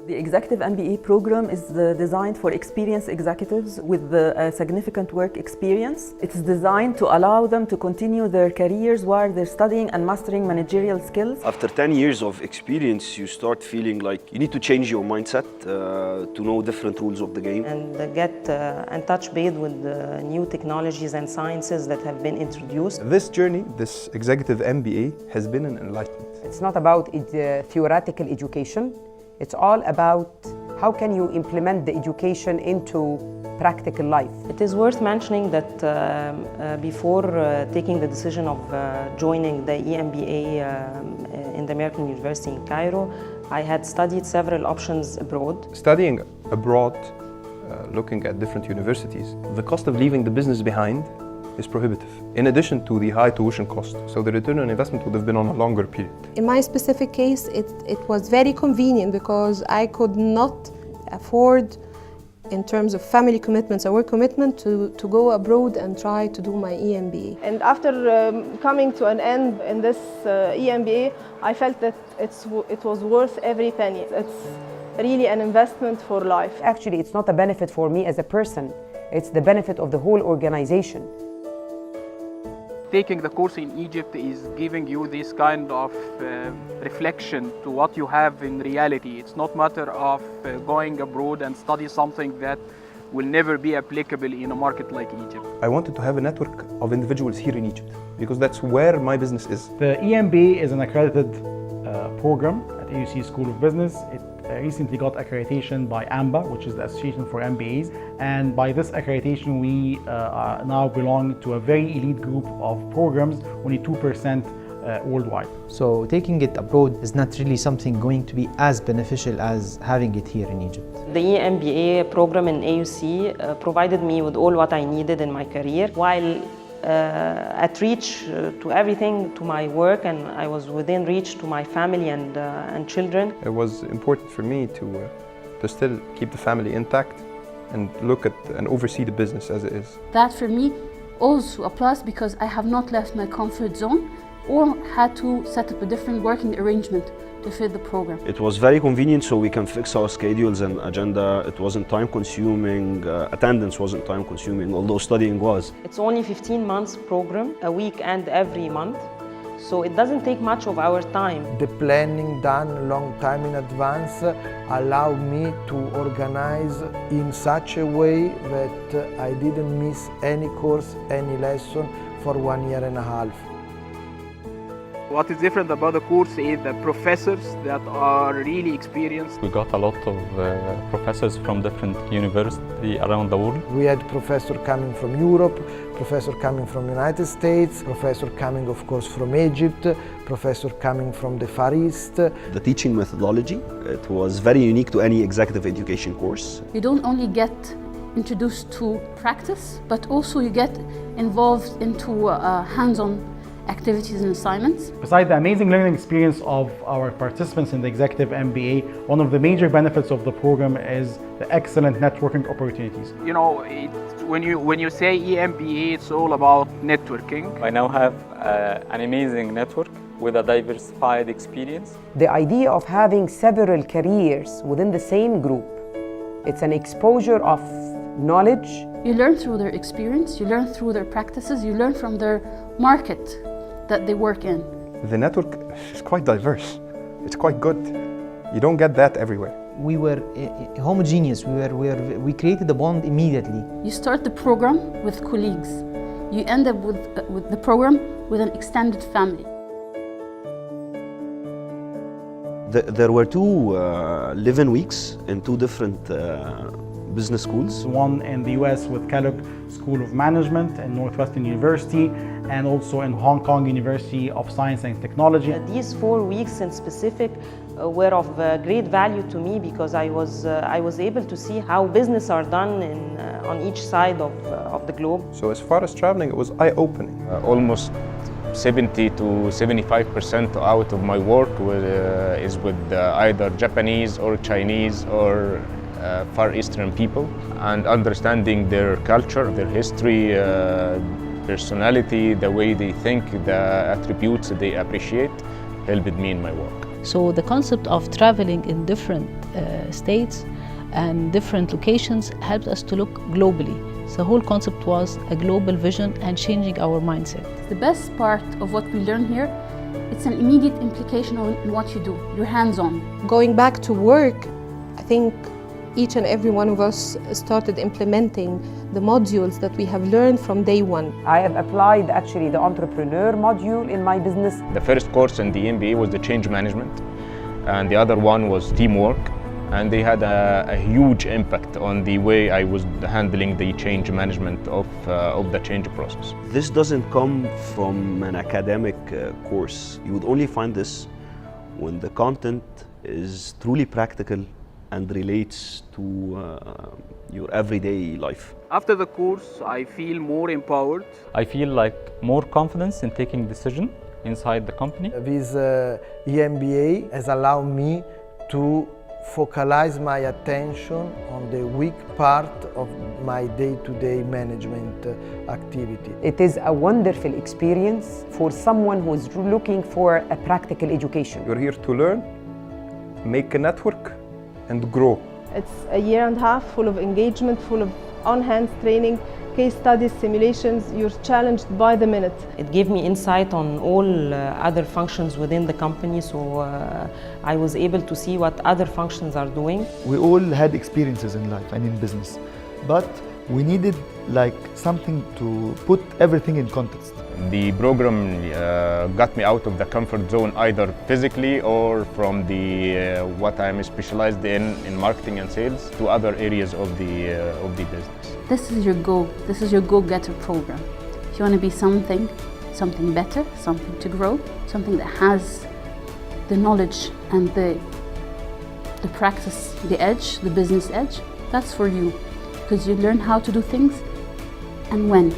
The Executive MBA program is designed for experienced executives with significant work experience. It's designed to allow them to continue their careers while they're studying and mastering managerial skills. After 10 years of experience, you start feeling like you need to change your mindset to know different rules of the game. And get and touch base with the new technologies and sciences that have been introduced. This journey, this Executive MBA, has been an enlightenment. It's not about theoretical education. It's all about how can you implement the education into practical life. It is worth mentioning that before taking the decision of joining the EMBA in the American University in Cairo, I had studied several options abroad. Studying abroad, looking at different universities, the cost of leaving the business behind is prohibitive, in addition to the high tuition cost. So the return on investment would have been on a longer period. In my specific case, it was very convenient because I could not afford, in terms of family commitments or work commitment, to go abroad and try to do my EMBA. And after coming to an end in this EMBA, I felt that it was worth every penny. It's really an investment for life. Actually, it's not a benefit for me as a person. It's the benefit of the whole organization. Taking the course in Egypt is giving you this kind of reflection to what you have in reality. It's not a matter of going abroad and study something that will never be applicable in a market like Egypt. I wanted to have a network of individuals here in Egypt because that's where my business is. The EMBA is an accredited program at AUC School of Business. It recently got accreditation by AMBA, which is the Association for MBAs. And by this accreditation, we now belong to a very elite group of programs, only 2% worldwide. So taking it abroad is not really something going to be as beneficial as having it here in Egypt. The EMBA program in AUC provided me with all what I needed in my career, while at reach to everything, to my work, and I was within reach to my family and children. It was important for me to still keep the family intact and look at and oversee the business as it is. That for me also applies because I have not left my comfort zone or had to set up a different working arrangement to fit the program. It was very convenient, so we can fix our schedules and agenda. It wasn't time consuming, attendance wasn't time consuming, although studying was. It's only 15 months program, a week and every month, so it doesn't take much of our time. The planning done a long time in advance allowed me to organize in such a way that I didn't miss any course, any lesson for 1 year and a half. What is different about the course is the professors that are really experienced. We got a lot of professors from different universities around the world. We had professors coming from Europe, professor coming from United States, professor coming of course from Egypt, professor coming from the Far East. The teaching methodology, it was very unique to any executive education course. You don't only get introduced to practice, but also you get involved into hands-on activities and assignments. Besides the amazing learning experience of our participants in the Executive MBA, one of the major benefits of the program is the excellent networking opportunities. You know, when you say EMBA, it's all about networking. I now have an amazing network with a diversified experience. The idea of having several careers within the same group, it's an exposure of knowledge. You learn through their experience, you learn through their practices, you learn from their market that they work in. The network is quite diverse. It's quite good. You don't get that everywhere. We were homogeneous. We created a bond immediately. You start the program with colleagues. You end up with the program with an extended family. There were two live-in weeks in two different business schools. One in the US with Kellogg School of Management and Northwestern University, and also in Hong Kong University of Science and Technology. These 4 weeks in specific were of great value to me because I was able to see how business are done on each side of the globe. So as far as traveling, it was eye-opening. Almost 70 to 75% out of my work is with either Japanese or Chinese or Far Eastern people, and understanding their culture, their history, personality, the way they think, the attributes they appreciate, helped me in my work. So the concept of traveling in different states and different locations helped us to look globally. So the whole concept was a global vision and changing our mindset. The best part of what we learn here, it's an immediate implication on what you do. You're hands-on. Going back to work, I think each and every one of us started implementing the modules that we have learned from day one. I have applied actually the entrepreneur module in my business. The first course in the EMBA was the change management, and the other one was teamwork. And they had a huge impact on the way I was handling the change management of the change process. This doesn't come from an academic course. You would only find this when the content is truly practical and relates to your everyday life. After the course, I feel more empowered. I feel like more confidence in taking decision inside the company. This EMBA has allowed me to focalize my attention on the weak part of my day-to-day management activity. It is a wonderful experience for someone who is looking for a practical education. You're here to learn, make a network, and grow. It's a year and a half full of engagement, full of on-hand training, case studies, simulations. You're challenged by the minute. It gave me insight on all other functions within the company, so I was able to see what other functions are doing. We all had experiences in life and in business, but we needed like something to put everything in context. The program got me out of the comfort zone, either physically or from the what I'm specialized in marketing and sales, to other areas of the business. This is your goal. This is your go-getter program. If you want to be something better, something to grow, something that has the knowledge and the practice, the edge, the business edge, that's for you. Because you learn how to do things and when.